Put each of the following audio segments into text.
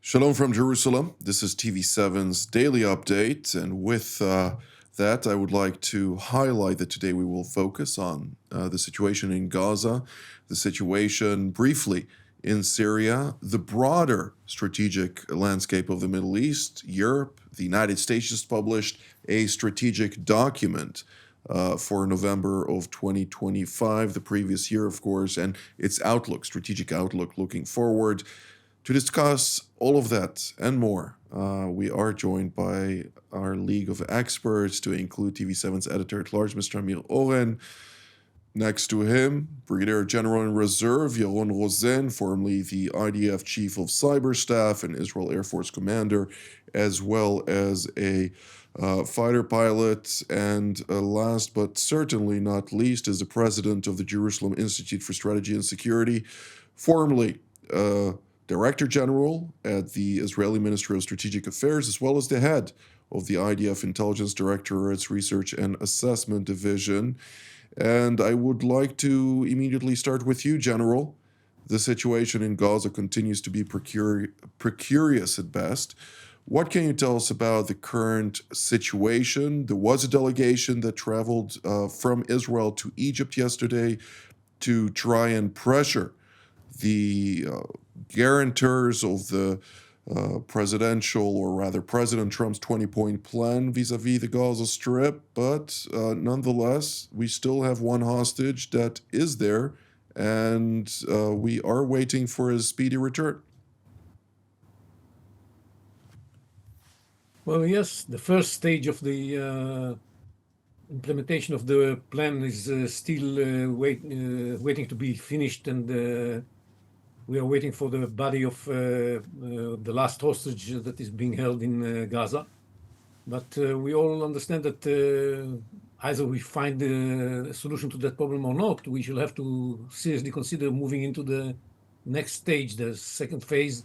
Shalom from Jerusalem. This is TV7's daily update, and with that, I would like to highlight that today we will focus on the situation in Gaza, the situation briefly in Syria, the broader strategic landscape of the Middle East, Europe. The United States just published a strategic document for November of 2025, the previous year, of course, and its outlook, strategic outlook looking forward. To discuss all of that and more, we are joined by our League of Experts, to include TV7's editor-at-large, Mr. Amir Oren. Next to him, Brigadier General in Reserve, Yaron Rosen, formerly the IDF Chief of Cyber Staff and Israel Air Force Commander, as well as a fighter pilot. And last but certainly not least is the president of the Jerusalem Institute for Strategy and Security, formerly Director General at the Israeli Ministry of Strategic Affairs, as well as the head of the IDF Intelligence Directorate's Research and Assessment Division. And I would like to immediately start with you, General. The situation in Gaza continues to be precarious at best. What can you tell us about the current situation? There was a delegation that traveled from Israel to Egypt yesterday to try and pressure the guarantors of the presidential, or rather President Trump's 20-point plan vis-a-vis the Gaza Strip. But nonetheless, we still have one hostage that is there, and we are waiting for his speedy return. Well, yes, the first stage of the implementation of the plan is still waiting to be finished, and we are waiting for the body of the last hostage that is being held in Gaza. But we all understand that either we find a solution to that problem or not, we shall have to seriously consider moving into the next stage, the second phase.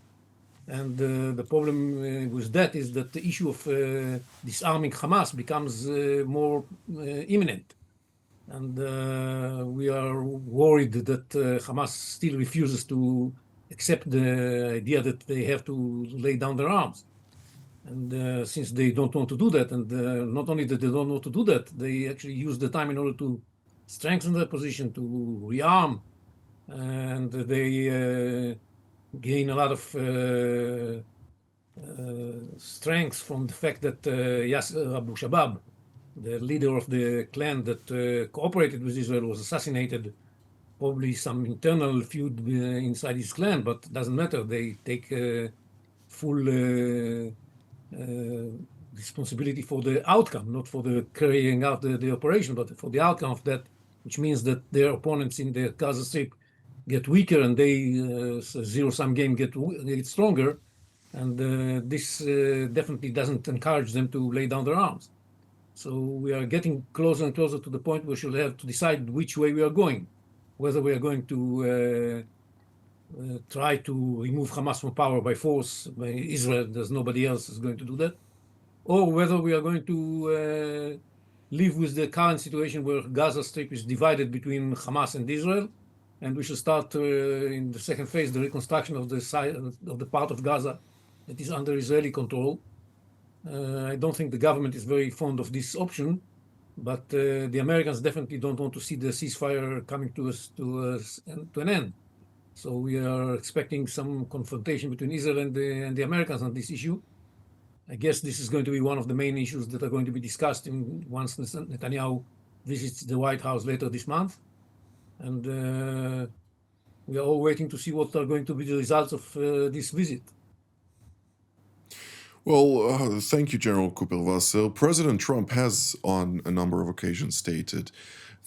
And the problem with that is that the issue of disarming Hamas becomes more imminent. And we are worried that Hamas still refuses to accept the idea that they have to lay down their arms. And since they don't want to do that, and not only that they don't want to do that, they actually use the time in order to strengthen their position, to rearm, and they gain a lot of strength from the fact that Yasser Abu Shabab, the leader of the clan that cooperated with Israel, was assassinated. Probably some internal feud inside his clan, but doesn't matter. They take full responsibility for the outcome, not for the carrying out the operation, but for the outcome of that, which means that their opponents in the Gaza Strip get weaker, and they zero-sum game get stronger. And this definitely doesn't encourage them to lay down their arms. So we are getting closer and closer to the point where we'll have to decide which way we are going, whether we are going to try to remove Hamas from power by force, by Israel, there's nobody else is going to do that, or whether we are going to live with the current situation where Gaza Strip is divided between Hamas and Israel, and we should start in the second phase, the reconstruction of the side of the part of Gaza that is under Israeli control. I don't think the government is very fond of this option, but the Americans definitely don't want to see the ceasefire coming to an end. So we are expecting some confrontation between Israel and the Americans on this issue. I guess this is going to be one of the main issues that are going to be discussed once Netanyahu visits the White House later this month. And we are all waiting to see what are going to be the results of this visit. Well, thank you, General Kuper-Vasil. President Trump has, on a number of occasions, stated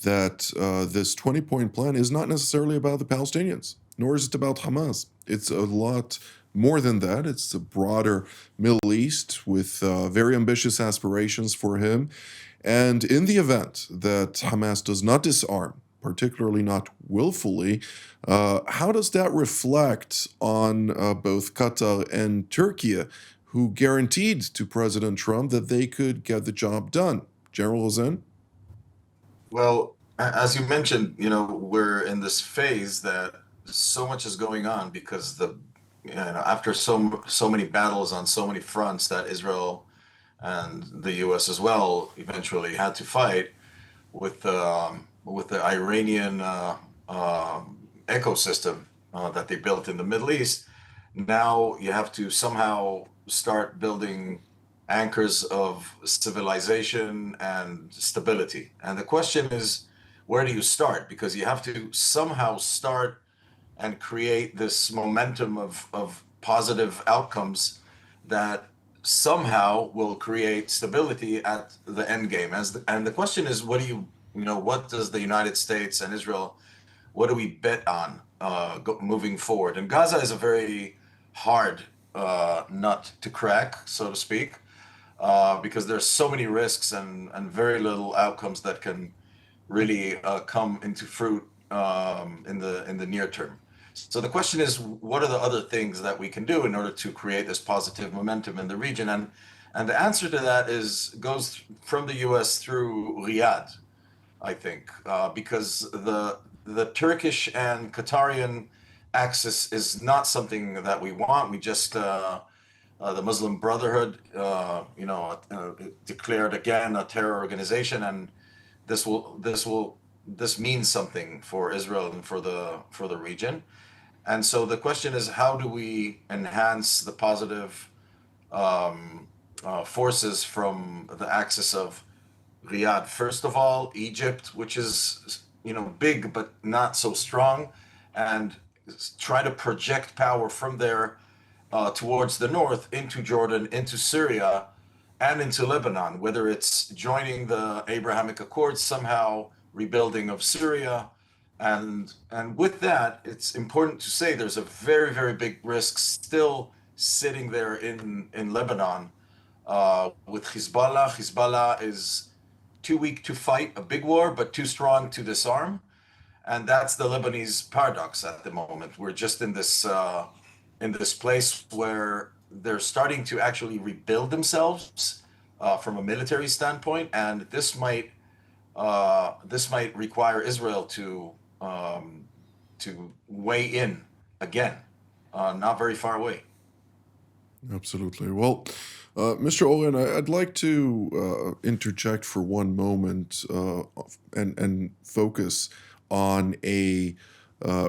that this 20-point plan is not necessarily about the Palestinians, nor is it about Hamas. It's a lot more than that. It's a broader Middle East with very ambitious aspirations for him. And in the event that Hamas does not disarm, particularly not willfully, how does that reflect on both Qatar and Turkey, who guaranteed to President Trump that they could get the job done? General Rosen? Well, as you mentioned, we're in this phase that so much is going on because after so many battles on so many fronts that Israel and the U.S. as well eventually had to fight with the Iranian ecosystem that they built in the Middle East. Now you have to somehow start building anchors of civilization and stability. And the question is, where do you start? Because you have to somehow start and create this momentum of positive outcomes that somehow will create stability at the end game. And the question is, what does the United States and Israel, what do we bet on moving forward? And Gaza is a very hard nut to crack, so to speak, because there's so many risks and very little outcomes that can really come into fruit in the near term. So the question is, what are the other things that we can do in order to create this positive momentum in the region? And the answer to that goes from the U.S. through Riyadh, I think, because the Turkish and Qatarian axis is not something that we want. We just the Muslim Brotherhood, declared again a terror organization, and this means something for Israel and for the region. And so the question is, how do we enhance the positive forces from the axis of Riyadh? First of all, Egypt, which is big but not so strong, and try to project power from there towards the north into Jordan, into Syria, and into Lebanon, whether it's joining the Abrahamic Accords somehow, rebuilding of Syria. And with that, it's important to say there's a very, very big risk still sitting there in Lebanon with Hezbollah. Hezbollah is too weak to fight a big war, but too strong to disarm. And that's the Lebanese paradox at the moment. We're just in this place where they're starting to actually rebuild themselves from a military standpoint, and this might require Israel to weigh in again, not very far away. Absolutely. Well, Mr. Oren, I'd like to interject for one moment and focus on a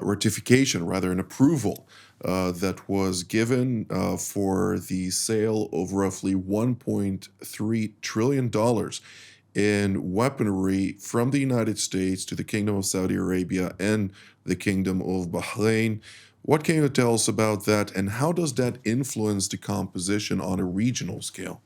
ratification, rather an approval that was given for the sale of roughly $1.3 trillion in weaponry from the United States to the Kingdom of Saudi Arabia and the Kingdom of Bahrain. What can you tell us about that, and how does that influence the composition on a regional scale?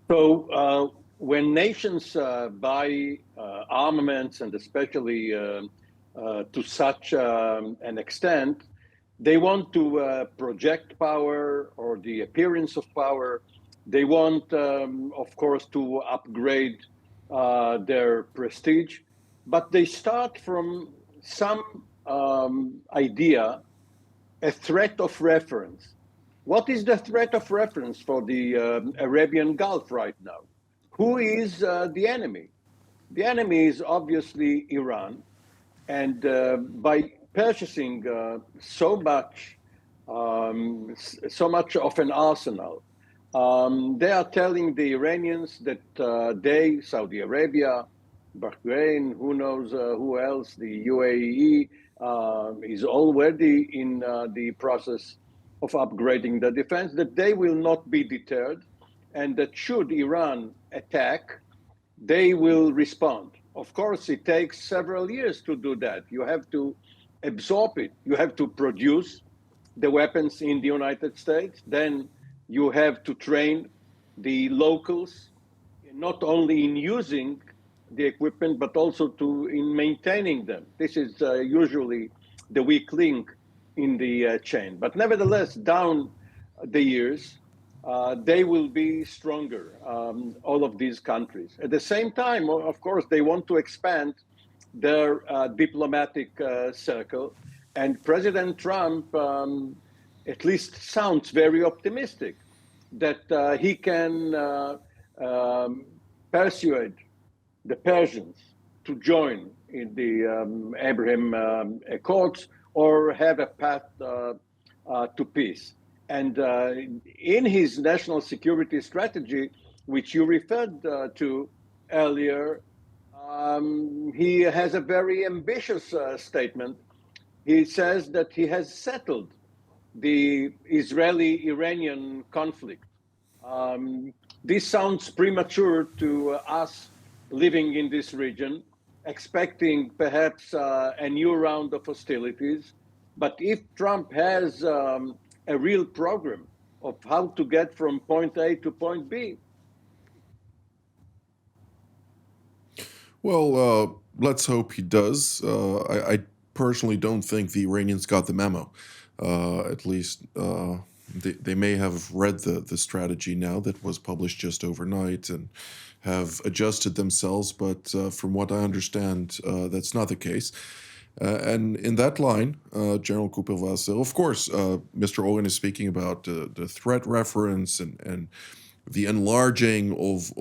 So when nations buy armaments, and especially to such an extent, they want to project power or the appearance of power. They want, of course, to upgrade their prestige, but they start from some idea, a threat of reference. What is the threat of reference for the Arabian Gulf right now? Who is the enemy? The enemy is obviously Iran. And by purchasing so much of an arsenal, they are telling the Iranians that they, Saudi Arabia, Bahrain, who knows who else, the UAE, is already in the process of upgrading the defense, that they will not be deterred, and that should Iran attack, they will respond. Of course, it takes several years to do that. You have to absorb it. You have to produce the weapons in the United States. Then you have to train the locals, not only in using the equipment, but also in maintaining them. This is usually the weak link in the chain. But nevertheless, down the years, they will be stronger, all of these countries. At the same time, of course, they want to expand their diplomatic circle. And President Trump at least sounds very optimistic that he can persuade the Persians to join in the Abraham Accords, or have a path to peace. And in his national security strategy, which you referred to earlier, he has a very ambitious statement. He says that he has settled the Israeli-Iranian conflict. This sounds premature to us living in this region, expecting perhaps a new round of hostilities. But if Trump has a real program of how to get from point A to point B. Well, let's hope he does. I personally don't think the Iranians got the memo. At least they may have read the strategy now that was published just overnight and have adjusted themselves. But from what I understand, that's not the case. And in that line, General Cooper-Wasser, of course, Mr. Oren is speaking about the threat reference and the enlarging of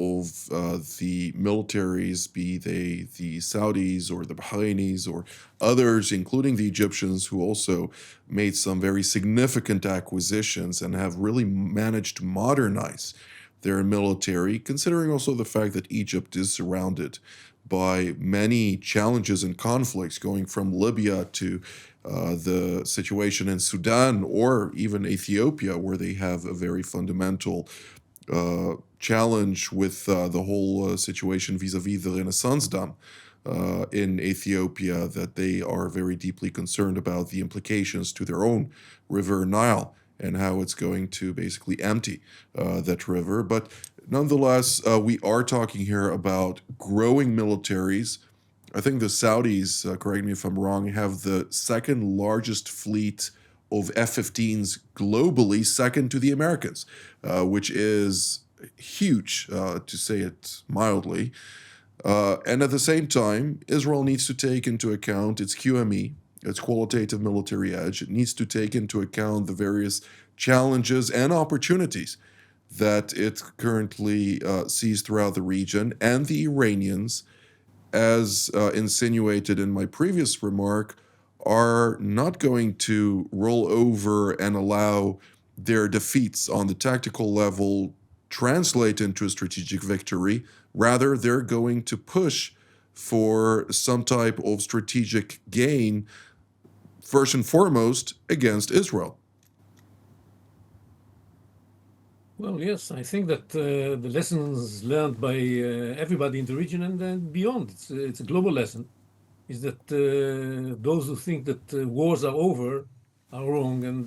the militaries, be they the Saudis or the Bahrainis or others, including the Egyptians, who also made some very significant acquisitions and have really managed to modernize their military, considering also the fact that Egypt is surrounded by many challenges and conflicts, going from Libya to the situation in Sudan or even Ethiopia, where they have a very fundamental challenge with the whole situation vis-a-vis the Renaissance Dam in Ethiopia, that they are very deeply concerned about the implications to their own river Nile and how it's going to basically empty that river. But nonetheless, we are talking here about growing militaries. I think the Saudis, correct me if I'm wrong, have the second largest fleet of F-15s globally, second to the Americans, which is huge, to say it mildly. And at the same time, Israel needs to take into account its QME, its qualitative military edge. It needs to take into account the various challenges and opportunities that it currently sees throughout the region. And the Iranians, as insinuated in my previous remark, are not going to roll over and allow their defeats on the tactical level translate into a strategic victory. Rather, they're going to push for some type of strategic gain, first and foremost, against Israel. Well, yes, I think that the lessons learned by everybody in the region and then beyond, it's a global lesson, is that those who think that wars are over are wrong, and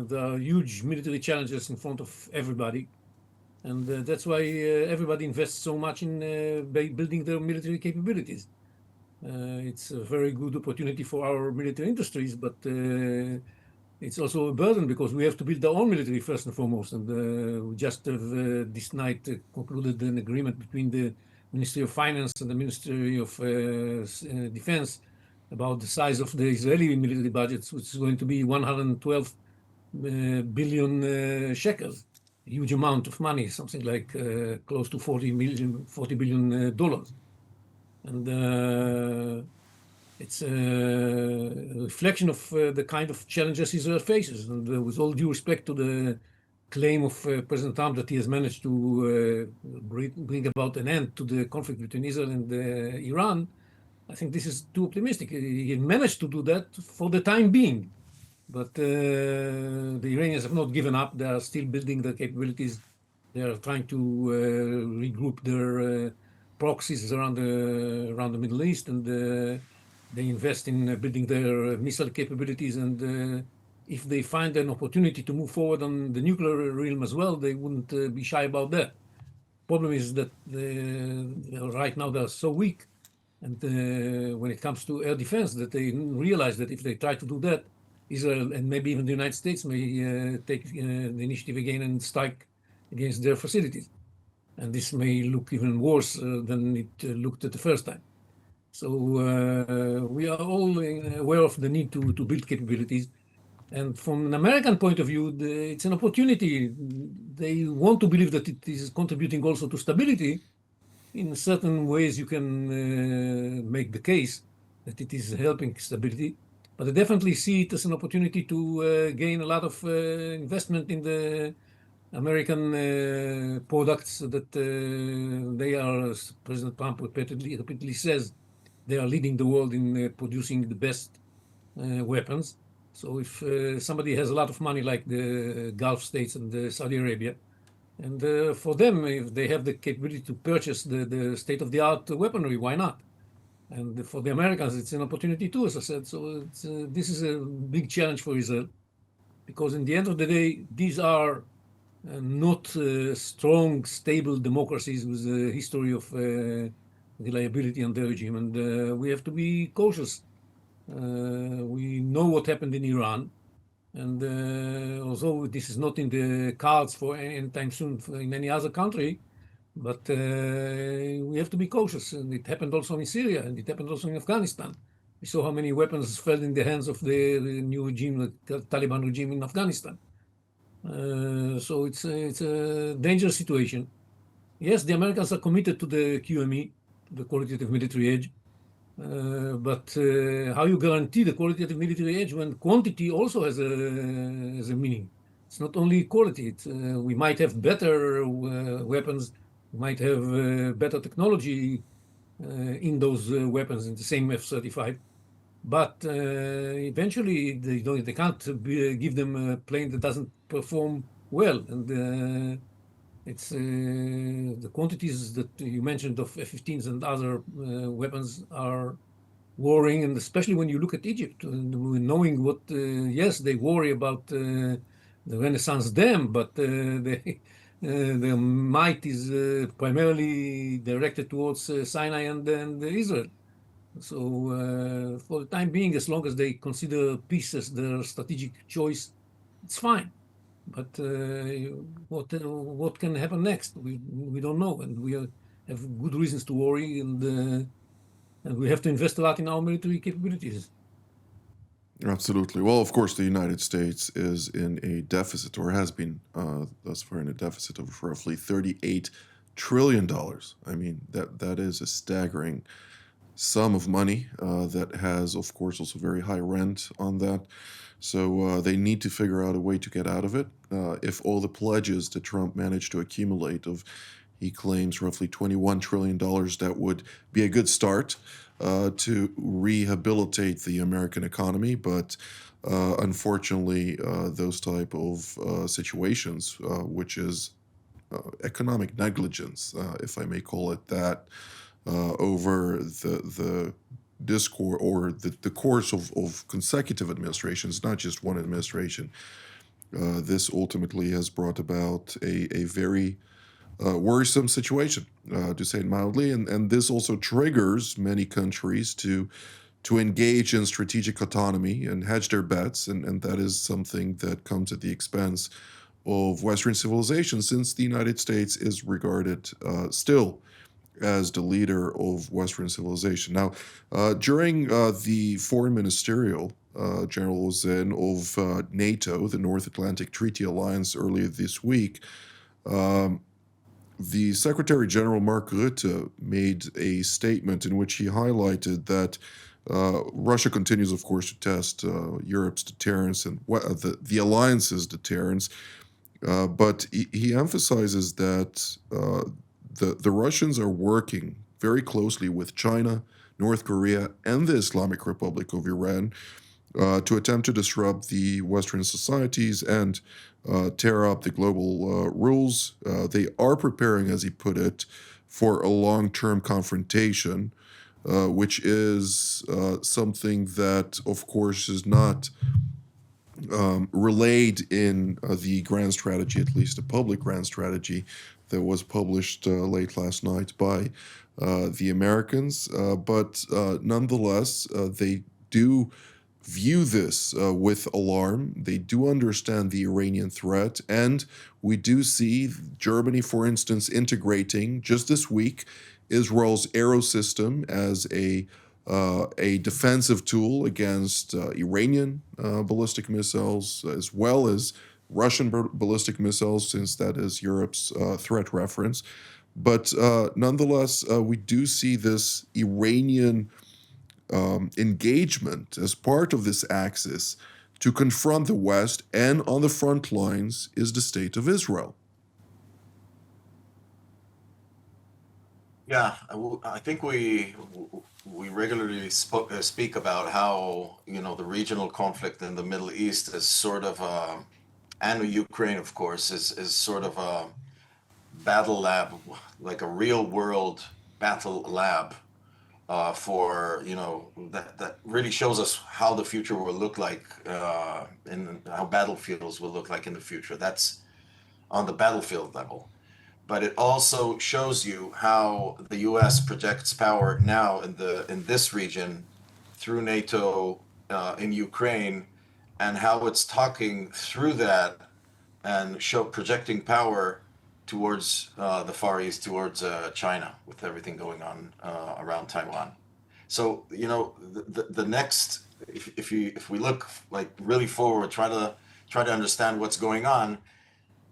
there are huge military challenges in front of everybody. And that's why everybody invests so much in building their military capabilities. It's a very good opportunity for our military industries, but it's also a burden because we have to build our own military first and foremost. And we just have this night concluded an agreement between the Ministry of Finance and the Ministry of Defense about the size of the Israeli military budgets, which is going to be 112 billion shekels, a huge amount of money, something like close to $40 billion. And it's a reflection of the kind of challenges Israel faces. And with all due respect to the claim of President Trump that he has managed to bring about an end to the conflict between Israel and Iran, I think this is too optimistic. He managed to do that for the time being. But the Iranians have not given up. They are still building their capabilities. They are trying to regroup their proxies around the Middle East, and they invest in building their missile capabilities. And if they find an opportunity to move forward on the nuclear realm as well, they wouldn't be shy about that. Problem is that right now they're so weak, and when it comes to air defense, that they realize that if they try to do that, Israel and maybe even the United States may take the initiative again and strike against their facilities. And this may look even worse than it looked at the first time. So we are all aware of the need to build capabilities. And from an American point of view, it's an opportunity. They want to believe that it is contributing also to stability. In certain ways, you can make the case that it is helping stability. but I definitely see it as an opportunity to gain a lot of investment in the American products that they are, as President Trump repeatedly says, they are leading the world in producing the best weapons. So if somebody has a lot of money like the Gulf states and Saudi Arabia, and for them, if they have the capability to purchase the state-of-the-art weaponry, why not? And for the Americans, it's an opportunity too, as I said. So this is a big challenge for Israel, because in the end of the day, these are not strong, stable democracies with a history of reliability on the regime. And we have to be cautious. We know what happened in Iran. And although this is not in the cards for any time soon in any other country, but we have to be cautious. And it happened also in Syria, and it happened also in Afghanistan. We saw how many weapons fell in the hands of the new regime, the Taliban regime in Afghanistan. So it's a dangerous situation. Yes, the Americans are committed to the QME, the qualitative military edge. But how you guarantee the qualitative military edge when quantity also has a meaning? It's not only quality. We might have better weapons, we might have better technology in those weapons in the same F-35, but eventually they can't give them a plane that doesn't perform well. And it's the quantities that you mentioned of F-15s and other weapons are worrying, and especially when you look at Egypt, knowing what, yes, they worry about the Renaissance Dam, but their might is primarily directed towards Sinai and Israel. So for the time being, as long as they consider peace as their strategic choice, it's fine. But what can happen next? We don't know, and we have good reasons to worry, and we have to invest a lot in our military capabilities. Absolutely. Well, of course, the United States is in a deficit, or has been thus far in a deficit of roughly $38 trillion. I mean, that is a staggering sum of money that has, of course, also very high rent on that. So they need to figure out a way to get out of it. If all the pledges that Trump managed to accumulate of, he claims, roughly $21 trillion, that would be a good start to rehabilitate the American economy. But unfortunately, those type of situations, which is economic negligence, if I may call it that, over the discourse or the course of consecutive administrations, not just one administration. This ultimately has brought about a very worrisome situation, to say it mildly, and this also triggers many countries to engage in strategic autonomy and hedge their bets, and that is something that comes at the expense of Western civilization, since the United States is regarded still as the leader of Western civilization. Now, during the foreign ministerial generals in of NATO, the North Atlantic Treaty Alliance, earlier this week, the Secretary General Mark Rutte made a statement in which he highlighted that Russia continues, of course, to test Europe's deterrence and the alliance's deterrence, but he emphasizes that the Russians are working very closely with China, North Korea, and the Islamic Republic of Iran to attempt to disrupt the Western societies and tear up the global rules. They are preparing, as he put it, for a long-term confrontation, which is something that, of course, is not relayed in the grand strategy, at least the public grand strategy that was published late last night by the Americans. But nonetheless, they do view this with alarm. They do understand the Iranian threat. And we do see Germany, for instance, integrating just this week Israel's Arrow system as a defensive tool against Iranian ballistic missiles, as well as Russian ballistic missiles, since that is Europe's threat reference. But nonetheless, we do see this Iranian engagement as part of this axis to confront the West, and on the front lines is the state of Israel. Yeah, I think we regularly speak about how, you know, the regional conflict in the Middle East is sort of and Ukraine, of course, is sort of a battle lab, like a real world battle lab for, you know, that really shows us how the future will look like and how battlefields will look like in the future. That's on the battlefield level. But it also shows you how the U.S. projects power now in this region through NATO in Ukraine, and how it's talking through that and projecting power towards the Far East, towards China, with everything going on around Taiwan. So, you know, the next, if we look like really forward, try to understand what's going on.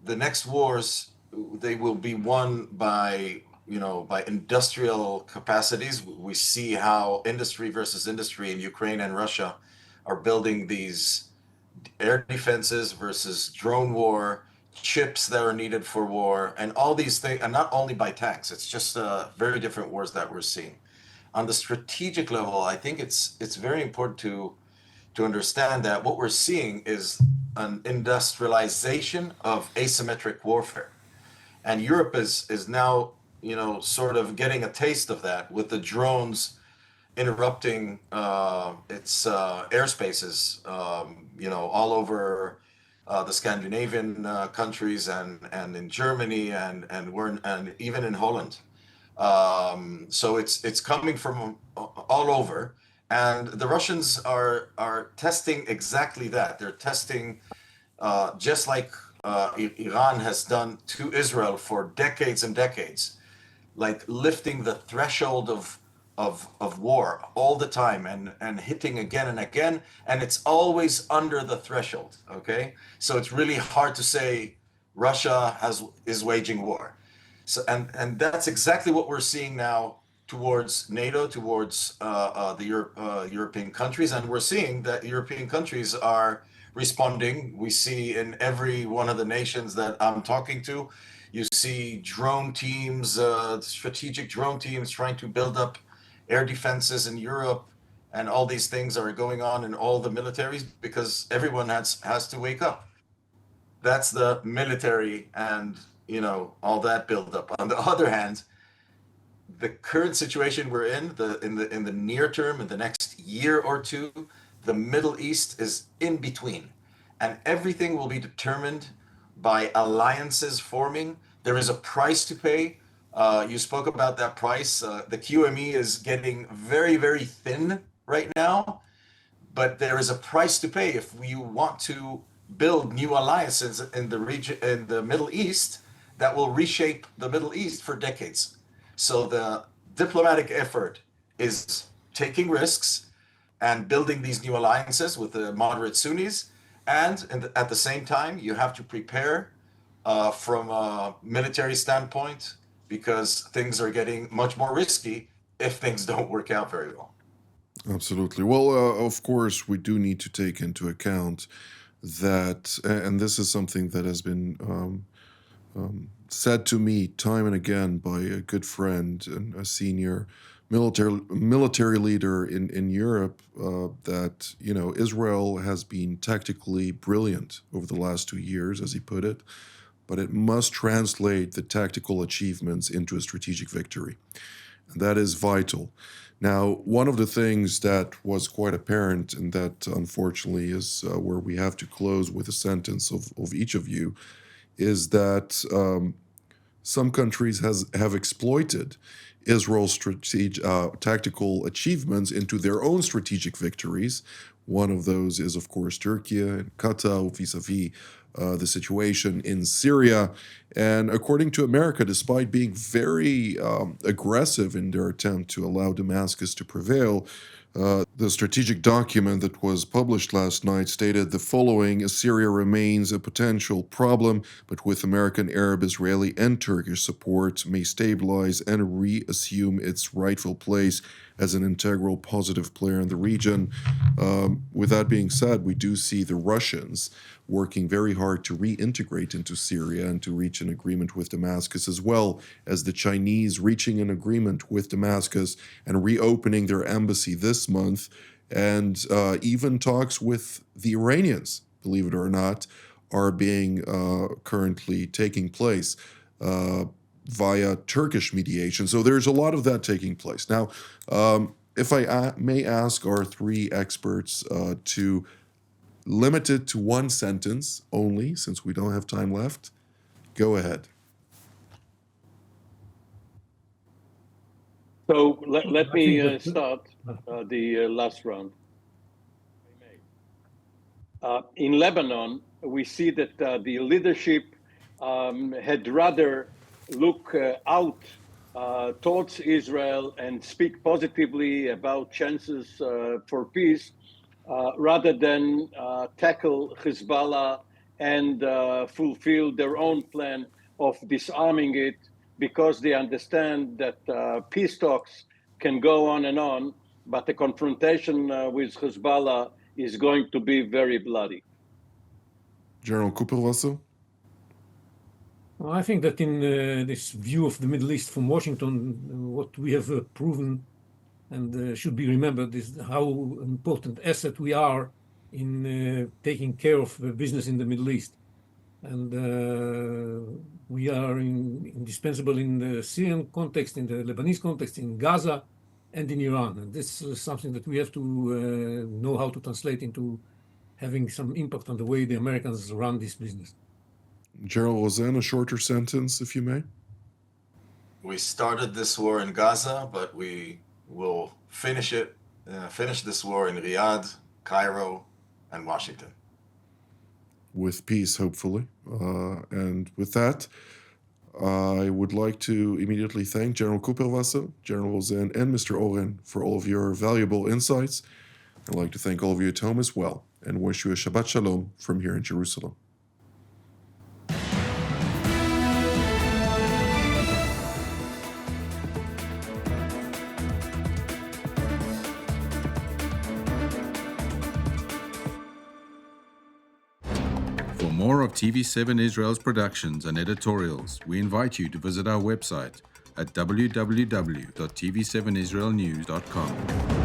The next wars, they will be won by, you know, by industrial capacities. We see how industry versus industry in Ukraine and Russia are building these air defenses versus drone war, chips that are needed for war, and all these things, and not only by tanks. It's just very different wars that we're seeing. On the strategic level, I think it's very important to understand that what we're seeing is an industrialization of asymmetric warfare. And Europe is now, you know, sort of getting a taste of that with the drones interrupting its airspaces, you know, all over the Scandinavian countries and in Germany and even in Holland. So it's coming from all over, and the Russians are testing exactly that. They're testing just like Iran has done to Israel for decades and decades, like lifting the threshold of war all the time and hitting again and again, and it's always under the threshold. Okay, so it's really hard to say Russia is waging war. So and that's exactly what we're seeing now towards NATO, towards European countries, and we're seeing that European countries are responding. We see in every one of the nations that I'm talking to, you see drone teams, strategic drone teams trying to build up air defenses in Europe, and all these things are going on in all the militaries because everyone has to wake up. That's the military and, you know, all that buildup. On the other hand, the current situation we're in the near term, in the next year or two, the Middle East is in between, and everything will be determined by alliances forming. There is a price to pay. You spoke about that price. The QME is getting very, very thin right now, but there is a price to pay if we want to build new alliances in the region, in the Middle East, that will reshape the Middle East for decades. So the diplomatic effort is taking risks and building these new alliances with the moderate Sunnis, and at the same time, you have to prepare from a military standpoint, because things are getting much more risky if things don't work out very well. Absolutely. Well, of course, we do need to take into account that, and this is something that has been said to me time and again by a good friend and a senior military leader in Europe, that, you know, Israel has been tactically brilliant over the last 2 years, as he put it, but it must translate the tactical achievements into a strategic victory. And that is vital. Now, one of the things that was quite apparent, and that unfortunately is where we have to close with a sentence of each of you, is that some countries have exploited Israel's tactical achievements into their own strategic victories. One of those is, of course, Turkey and Qatar vis-a-vis the situation in Syria. And according to America, despite being very aggressive in their attempt to allow Damascus to prevail, the strategic document that was published last night stated the following: Syria remains a potential problem, but with American, Arab, Israeli, and Turkish support, may stabilize and reassume its rightful place as an integral positive player in the region. With that being said, we do see the Russians working very hard to reintegrate into Syria and to reach an agreement with Damascus, as well as the Chinese reaching an agreement with Damascus and reopening their embassy this month, and even talks with the Iranians, believe it or not, are being currently taking place via Turkish mediation. So there's a lot of that taking place. Now, if I may ask our three experts to limit it to one sentence only, since we don't have time left, go ahead. So let me start the last round. In Lebanon, we see that the leadership had rather look out towards Israel and speak positively about chances for peace, rather than tackle Hezbollah and fulfill their own plan of disarming it, because they understand that peace talks can go on, but the confrontation with Hezbollah is going to be very bloody. General Kuperwasser? Well, I think that in this view of the Middle East from Washington, what we have proven and should be remembered is how important asset we are in taking care of business in the Middle East. And we are indispensable in the Syrian context, in the Lebanese context, in Gaza, and in Iran. And this is something that we have to know how to translate into having some impact on the way the Americans run this business. Gerald Rosen, a shorter sentence, if you may. We started this war in Gaza, but we will finish this war in Riyadh, Cairo, and Washington. With peace, hopefully. And with that, I would like to immediately thank General Kuperwasser, General Rosen, and Mr. Oren for all of your valuable insights. I'd like to thank all of you at home as well, and wish you a Shabbat Shalom from here in Jerusalem. For more of TV7 Israel's productions and editorials, we invite you to visit our website at www.tv7israelnews.com.